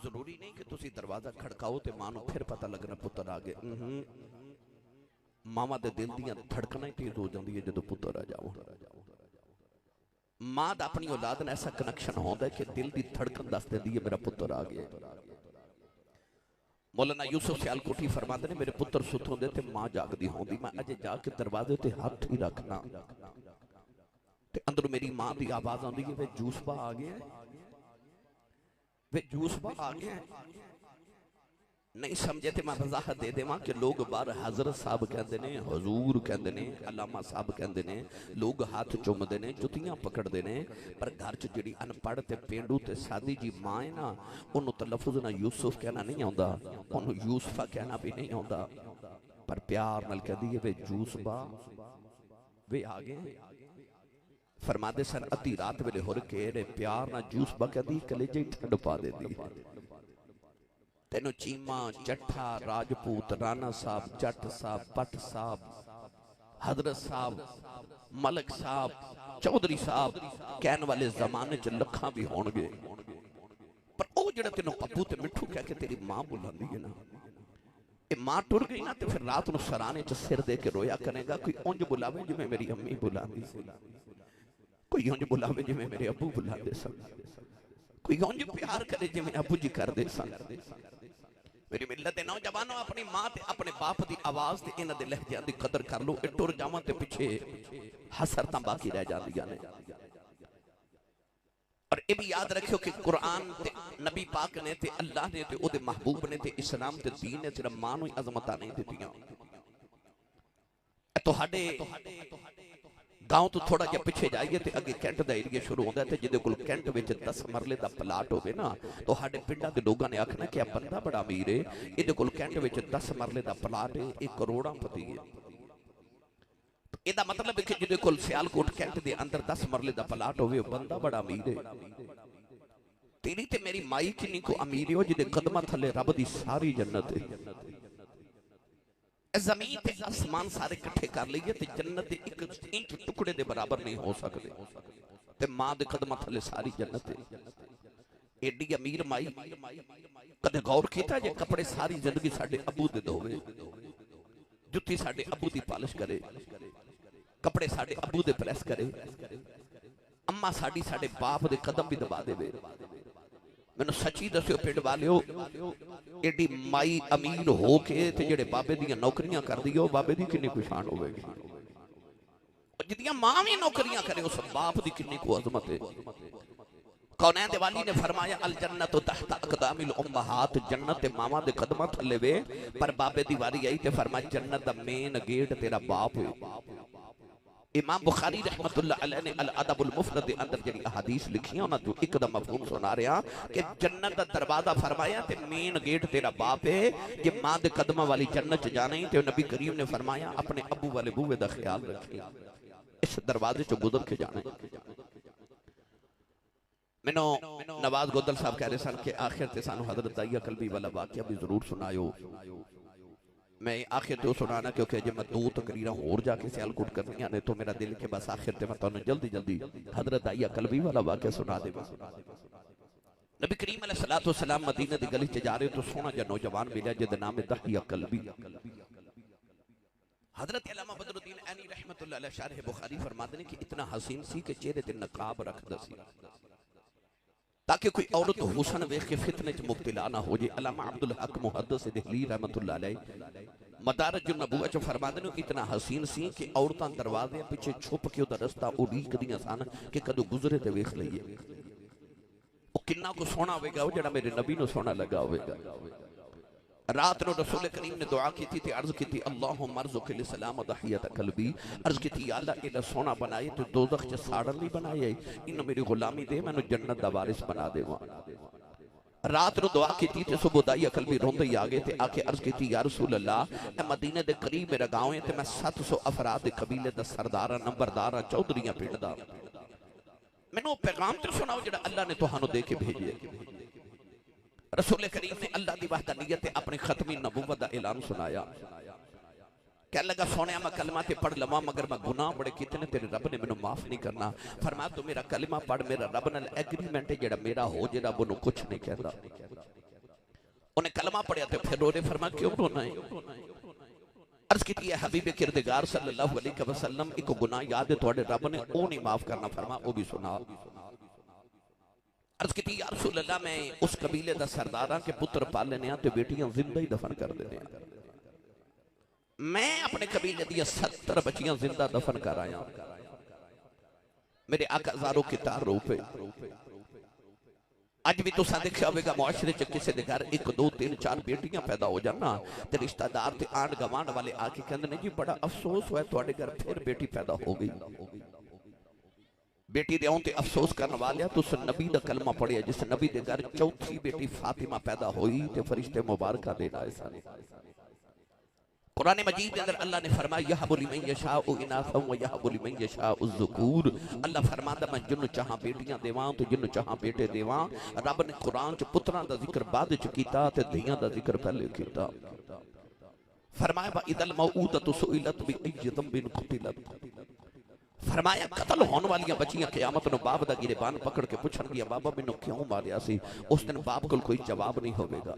जरूरी नहीं कि तुसी दरवाजा खड़काओ ते मां नूं फिर पता लगना पुत्र आ गए। मामा दे दिल दियां धड़कनां ही तेज हो जांदी है जदों पुत्र आ जाओ। मां दा अपनी औलाद नाल ऐसा कनेक्शन होंदा है कि दिल दी धड़कन दस देंदी है मेरा पुत्र आ गया। मौलाना यूसुफ सियालकोटी फरमाते ने मेरे पुत्र सुत होंदे ते मां जागदी होंदी, मैं अजे जाके दरवाजे ते हाथ ही रखना ते अंदरों मेरी मां दी आवाज आंदी है वे जूसबा आ गया, वे जूसबा आ गया। नहीं समझे तो मैं वजाहत दे देवां कि लोग बाहर हजरत साहब कहते हैं, हजूर कहते हैं, अलामा साहब कहते हैं, लोग हाथ चुमते हैं, जुतियां पकड़ते हैं, पर घर च जिहड़ी अनपढ़ ते पेंडू ते सादी जी मां है ना, उन्होंने तलफुज ना यूसुफ कहना नहीं आता, उन्होंने यूसुफा कहना भी नहीं आता, पर प्यार नाल कहदी है वे जूसबा वे आ गए। फरमाते सन अद्धी रात वेले हुर के प्यार ना जूसबा कहदी कलेजे ठंड पा देती है। तेनों चीमा चट्ठा राजपूत राणा साहब जट साहब पट साहब हजरत साहब मलक साहब चौधरी साहब कहने वाले जमाने च लखा भी होंगे, पर वो ਜਿਹੜਾ ਤੈਨੂੰ ਅੱਬੂ ਤੇ ਮਿੱਠੂ ਕਹਿ ਕੇ ਤੇਰੀ ਮਾਂ ਬੁਲਾਉਂਦੀ ਹੈ ਨਾ, ਇਹ ਮਾਂ ਟੁਰ ਗਈ ਨਾ ਤੇ ਫਿਰ ਰਾਤ ਨੂੰ ਸਰਾਣੇ 'ਚ ਸਿਰ ਦੇ ਕੇ ਰੋਇਆ ਕਰੇਗਾ। ਕੋਈ ਉਂਝ ਬੁਲਾਵੇ ਜਿਵੇਂ ਮੇਰੀ ਅੰਮੀ ਬੁਲਾਉਂਦੀ ਸੀ, ਕੋਈ ਉਂਝ ਬੁਲਾਵੇ ਜਿਵੇਂ ਮੇਰੇ ਅੱਬੂ ਬੁਲਾਉਂਦੇ ਸਨ, ਕੋਈ ਉਂਝ ਪਿਆਰ ਕਰੇ ਜਿਵੇਂ ਅੱਬੂ ਜੀ ਕਰਦੇ ਸਨ। मेरी मिलत दे नौजवानों अपनी मां ते अपने बाप दी आवाज ते इन्हां दे लहजे दी कदर कर लो। टुर जावां ते पिछे हसरतां बाकी रह जांदियां ने। और ये भी याद रखियो कि कुरान ते नबी पाक ने ते अल्लाह ने ते ओदे महबूब ने ते इस्लाम ते दीन ने सिर्फ मां नूं अज़मतां नहीं दित्तियां। तुहाडे गांव तो थोड़ा जिहा पिछे जाइए तो अगे कैंट का एरिया शुरू होता है। तो जिहदे कोल कैंट विच 10 मरले का प्लाट होवे ना, तो साडे पिंडां दे लोगां ने आखना कि आ बंदा बड़ा अमीर है, इहदे कोल कैंट विच 10 मरले का प्लाट है, ये करोड़ांपति है। ਇਹਦਾ मतलब है कि ਜਿਹਦੇ ਕੋਲ ਸਿਆਲਕੋਟ कैंट ਦੇ अंदर 10 मरले का प्लाट होवे, वो बंदा बड़ा अमीर है। तेरी ते मेरी माई किन्नी को अमीर है, ਜਿਹਦੇ कदमां थले रब दी सारी जन्नत है। जमीन ते आसमान सारे इकट्ठे कर लीए ते जन्नत दे एक इंच टुकड़े दे बराबर नहीं हो सकते। ते मां दे कदमां थले सारी जन्नत है। एडी अमीर माई कदे गौर कीता जे कपड़े सारी जिंदगी साडे अबू दे धोवे, जुत्ती साडे अबू दी पालिश करे, कपड़े साडे अबू दे प्रेस करे, अम्मा साडी साडे बाप दे कदम भी दबा देवे। मैनू सच्ची दस्यो पिंड वालियो, एडी माई अमीर हो के ते जेड़े बाबे दी नौकरियां कर दी, बाबे दी किन्नी कोई शान होवेगी। जिदियां मां भी नौकरियां करे, उस बाप दी किन्नी को अजमत है। कौनैन दे वाली ने फरमाया अल जन्नतु तहत अक़दामिल उम्महात, जन्नत मामा दे कदमां थल्ले वे। पर बाबे दी वारी आई ते फरमाया जन्नत दा मेन गेट तेरा बाप है। इमाम बुखारी रहमतुल्लाह अलैह ने अल अदबुल मुफरद के अंदर जड़ी अहादीस लिखियां उन्हां चों एक दा मफहूम सुना रहा कि जन्नत दा दरवाजा फरमाया ते मेन गेट तेरा बाप है। जे मां दे कदमां वाली जन्नत च जाना है ते नबी करीम ने फरमाया अपने अबू वाले बूहे दा ख्याल रखी, इस दरवाजे चों गुजर के जाना है। मैनू नवाज गोदल साहब कह रहे सन कि आखिर ते सानू हजरत दाइया कल्बी वाला वाकया भी जरूर सुनायो। मैं आखिर तो सुनाना क्योंकि जब मैं 2 तकरीर होर जाके सियालकोट करनियां ने, तो मेरा दिल के बस आखिर ते मैं तुहानू जल्दी जल्दी हजरत दाइया कल्बी वाला वाकया सुना देवां। नबी करीम अलैहिस्सलातु वस्सलाम मदीने दी गली च जा रहे, तो सोहना जिहा नौजवान मिलिया जिहदा नाम है दाइया कल्बी। हजरत अल्लामा बदरुद्दीन ऐनी रहमतुल्लाह अलैह शारह बुखारी फरमाते हैं कि इतना हसीन सी कि चेहरे ते नकाब रखदा सी, ताकि कोई औरत हुसन वेख के फितने च मुब्तला ना हो जाए। अल्लामा अब्दुल हक मुहद्दिस दहली रहमतुल्लाह अलैह मदारिजुन नबुव्वत च फरमाते हैं इतना हसीन सी कि औरतां दरवाजे पीछे छुप के उहदा रास्ता उड़ीकदियां सन कि कदों गुजरे ते वेख लईए। ओ किन्ना को सोहना होवेगा, ओ जिहड़ा मेरे नबी नूं सोहना लगा होवेगा। रात को रसूल करीम ने दुआ की थी, अर्ज की थी अल्लाहुम्मा अर्ज़ुक़िल इस्लाम दहियत कल्बी, अर्ज की थी अल्लाह इला सोना बनाए तो दोज़ख च साड़न नहीं बनाए, इन मेरी गुलामी दे मैनू जन्नत दा वारिस बना देवा। रात को दुआ की थी, सुबह दाइया कल्बी रोंदे ही आ गए थे, आके अर्ज की थी या रसूल अल्लाह ए मदीने दे करीब मेरा गांव है ते मैं 700 अफराद दे कबीले दा सरदार नंबरदार चौधरीयां पिंड दा, मैनू पैगाम ते सुनाओ जिहड़ा अल्लाह ने तुहानू दे के भेजे। रसूल करीम ने अल्लाह की वहदानियत अपनी खत्मी नबुव्वत का ऐलान सुनाया। कह लगा सोने मैं कलमा ते पढ़ लवा, मगर मैं गुनाह बड़े कितने तेरे रब ने मैनू माफ नहीं करना। फरमाया तू मेरा कलमा पढ़, मेरा रब नाल एग्रीमेंट है जेड़ा मेरा हो जे रब ओनू कुछ नहीं कहता। उन्हें कलमा पढ़िया तो फिर रोने, फरमाया क्यों रोना है? अर्ज की है हबीब किरदगार सल्लल्लाहु अलैहि वसल्लम एक गुनाह याद है तुहाडे रब ने ओ नहीं माफ करना। फरमाया ओ भी सुना। अर्ज की या रसूल अल्लाह मैं उस कबीले दा सरदार के पुत्र पालने ते बेटियां जिंदा ही दफन कर देने। मैं अपने कबीले दी 70 बच्चियां जिंदा दफन कर आया। मेरे आका ज़ारो की तारुफ है। अज भी तुसा देखा होगा मुआशरे च किसी के घर 1 2 3 4 बेटियां पैदा हो जाना ते रिश्तेदार ते आंढ गवांढ वाले आके कहंदे ने जी बड़ा अफसोस होया तुहाडे घर फिर बेटी पैदा हो गई। बेटी दे आउण ते अफसोस करने वाले तुस नबी दा कलमा पढ़िया जिस नबी दे घर चौथी बेटी फातिमा पैदा हुई ते फरिश्ते मुबारक देना ऐसा। कुरान मजीद के अंदर अल्लाह ने फरमाया यहबु लिमन यशाउ इनासा व यहबु लिमन यशाउ ज़ुकूर। अल्लाह फरमाता मैं जिन्नु चाहां बेटियां देवां तो जिन्नु चाहां बेटे देवां। रब ने कुरान च पुत्रां दा जिक्र बाद च कीता ते धीआं दा जिक्र पहले कीता। फरमाया व इदल मऊदतु सुइलत बि अय्यि ज़ंबिन कुतिलत। फरमाया कतल होने वाली बच्चियां क़यामत नूं बाप दा गिरबान पकड़ के पुछणगियां बाबा मैनूं क्यों मारिया सी। उस दिन बाप कोल कोई जवाब नहीं होवेगा।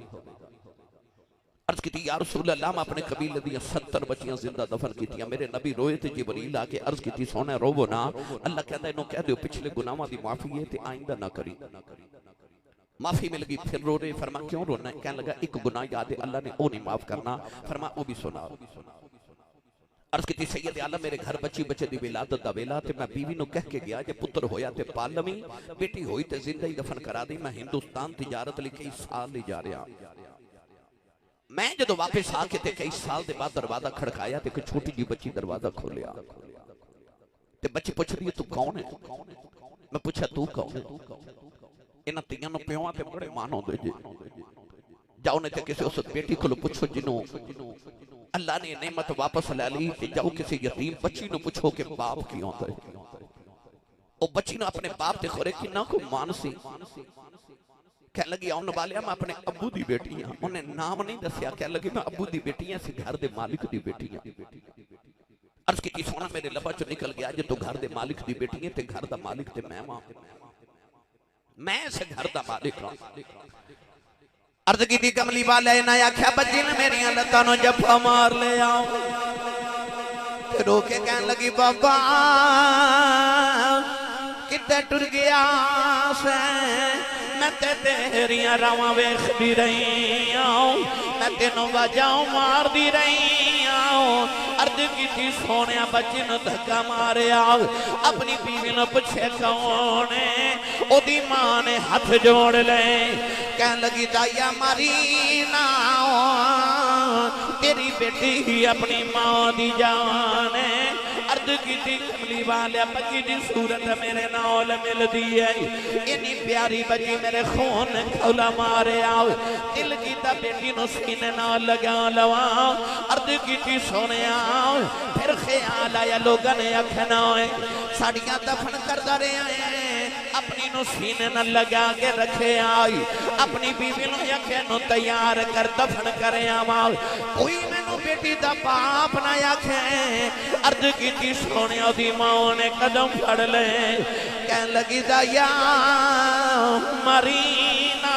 अर्ज की या रसूल अल्लाह मैं अपने कबीले दी 70 बच्चियां जिंदा दफन कीतियां। मेरे नबी रोए ते जिबरील आके अर्ज की सोने रोवो ना। अल्लाह कहता इन्हों कह दो पिछले गुनाहों की माफी है ते आइंदा ना करी। माफी मिल गई फिर रो रहे। फरमा क्यों रोना है? कहने लगा एक गुनाह याद है अल्लाह ने वो नहीं माफ करना। फरमा वो भी सुना। अर्ज की सैयद आलम मेरे घर बच्ची बच्चे दी विलादत दा वेला ते मैं बीवी नु कह के गया जे पुत्र होया ते पाल लवी, बेटी होई ते जिंदा ही दफन करा दी। मैं हिंदुस्तान तिजारत लई कई साल ले जा रहा। मैं जदों वापस आके ते कई साल दे बाद दरवाजा खड़काया ते एक छोटी जी बच्ची दरवाजा खोलिया ते बच्ची पुछ रही है तू कौन है? मैं पूछा तू कौन है? इन्हां तियां नु प्योआं ते बड़े मान होंदे जे। जाओ ने ते किसी उस बेटी को पुछो जिन्हों अल्लाह ने नेमत वापस लै ली। जाओ किसी यतीम बच्ची नु पूछो कि बाप की होंदा है। ओ बच्ची ने अपने बाप ते खोरे किन्ना को मान सी। कह लगी आने वाले मैं अपने अब्बू दी बेटी हाँ। उन्हें नाम नहीं दसिया। कह लगी मैं अब्बू दी बेटी हाँ, घर दे मालिक दी बेटी हाँ। अर्ज की सोना मेरे लबा चो निकल गया जे तू घर दे मालिक दी बेटी है ते घर दा मालिक ते मैं इस घर दा मालिक हाँ। अर्ज की कमली वाले ने आख्या बच्ची ने मेरिया लत्तां जफा मार ले आओ। रो के कह लगी बाबा किते टुर गया से मैं तेरिया रावां वेखदी रही आऊं, मैं तेनों वजाओं मार दी रही आऊं। अर्ज की सोने बच्ची ने धक्का मारिया अपनी बीवी ने पूछे कौन है? ओदी मां ने हाथ जोड़ ले कह लगी दाइया मारी ना तेरी बेटी अपनी मां दी जान है। अर्ज की कमली वाले बच्ची की सूरत मेरे नाल मिलती है। इन्नी प्यारी बच्ची मेरे खून खौला मारे आओ दिल की बेटी नु सीने नाल लगा लवा। अर्ज की सोने फिर ख्याल आया लोगों ने आखना है साड़ियां दफन करता रहे अपनी नु सीने न लगा के रखे आई। अपनी बीवी नु आखे नु तैयार कर दफन करे आवा। कोई मैनू बेटी दा पाप ना आखे। अर्ज की सोने दी मां ने कदम फड़ ले कह लगी दाया मरी ना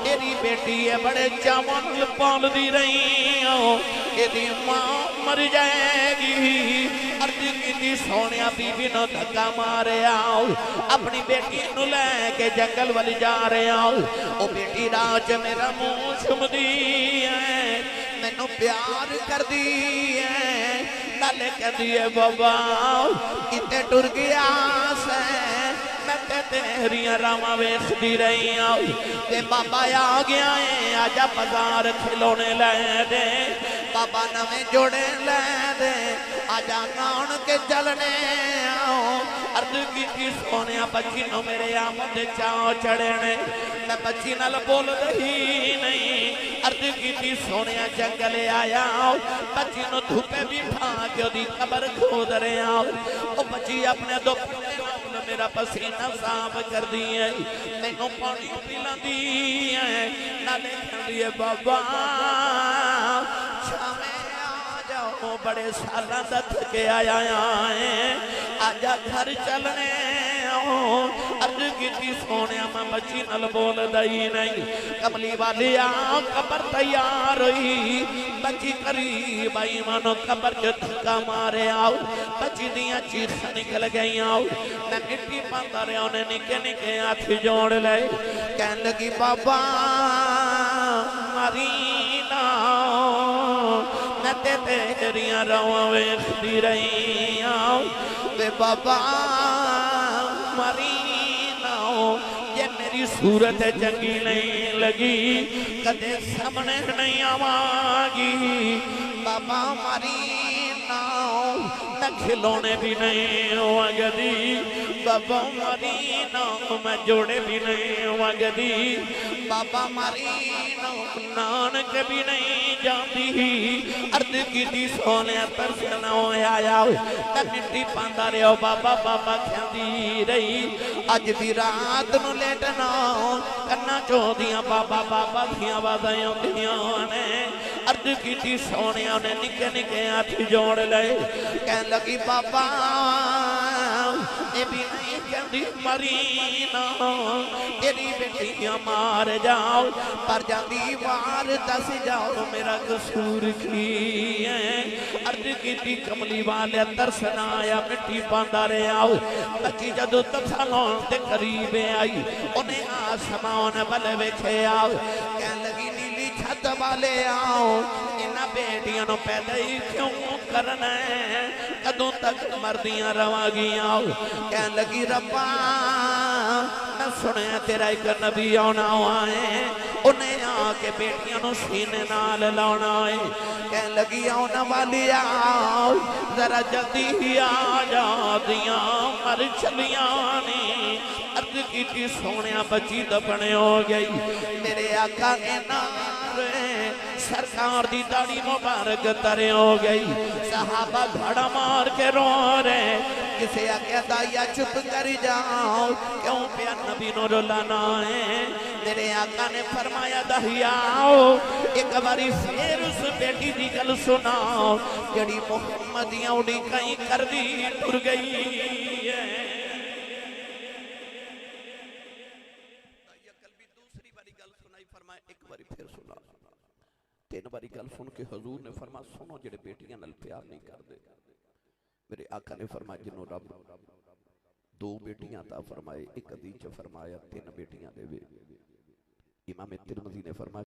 तेरी बेटी है बड़े चावल पालदी रही यदि मां मर जाएगी। अर्ज की सोने बीबी ने धक्का मारे आओ अपनी बेटी नु लैके जंगल वाल जा रहे आओ। ओ बेटी राज मेरा मुंह चुमदी है मैनू प्यार कर दी है नाले कहती है बाबा किते टुर गया से मैं तेरिया रावां वेखदी रही ते बाबा आ गया है आजा बाजार खिलौने लै दे बाबा नवे जोड़े लै दे आजा नान के चलने आओ। अर्ज की सोने बच्ची नो मेरे आमद चाव चढ़े ने मैं बच्ची नाल बोल रही नहीं। अर्ज की सोने जंगल आया बच्ची नो धुपे बिठा के ओदी कबर खोद रहे आओ। ओ बच्ची अपने दो मेरा पसीना साफ कर दी है मैनू पानी पिलांदी है नाले कहंदी है बाबा छावे आ जाओ बड़े सालां दा थके आया है आजा घर चलने। अर्ज की सोने मैं बच्ची नल बोल दई नहीं। कमली वाली आ कबर तैयार हुई बच्ची करीब आई मानो कबर च धक्का मारे आओ बच्ची दियां चीखां निकल गई आओ। मैं मिट्टी पांदा रहा उन्हें निके निके हाथ जोड़ ले कह लगी बाबा मारी ना मैं तेरिया रावां वेखदी रही आओ वे बाबा मरी ना जे मेरी सूरत चंगी नहीं लगी कदे सामने नहीं आवागी। बाबा मरी ना मैं खिलौने भी नहीं वगदी बाबा मरी ना मैं जोड़े भी नहीं वगदी बाबा मरी ना नानक भी नहीं जाती। अर्ज की सोने तरसना आया मिट्टी पांदा रहो बाबा बाबा कहती रही अज भी रात नू लेटना कन्ना चोदियां बाबा बाबा दियां आवाज़ां आउंदियां ने। अर्ज की सोने ने निके निके हाथ जोड़ ले कह लगी बाबा ये भी नहीं कहती मरी ना तेरी बेटियां मार जाओ पर जाती वार दस जाओ मेरा कसूर की है। अर्ज की कमली वाले तरसना आया मिट्टी पांदा रहा बच्ची जदों तथालों ते करीब आई उन्हें आसमान वाल वेखे आओ कह लगी नीली छत वाले आओ इन्हां बेटियां नूं पैदा ही क्यों करना है कदों तक मरदियां रवांगियां कह लगी रब्बा मैं सुनिया तेरा एक नबी आना है उन्हें आके बेटियां नूं सीने नाल लाउणा है कह लगी आने वाली आओ जरा जल्दी ही आ जादियां मर चलियां ने अर्ज की सोने बची दफने हो गई मेरे आका के नारे सरकार दी दाढ़ी मुबारक तरे हो गई सहाबा घड़ा मार के रो रहे किसे आख्या दाइया चुप कर जाओ क्यों प्या नबी नो रुलाना है मेरे आका ने फरमाया दहियाओ एक बारी फिर उस बेटी की गल सुनाओ जड़ी मुहम्मदियां उड़ी कहीं कर दी टुर गई है। दूसरी बारी गल सुनाई फरमाया एक बारी फिर सुना तीन बारी गल सुन के हजूर ने फरमाया सुनो जेड़े बेटियां नाल प्यार नहीं करते मेरे आका ने फरमाया जिन्हों रब दो बेटियां ता फरमाए एक हदीस च फरमाया तीन बेटियां देवे इमाम तिरमिज़ी ने फरमाया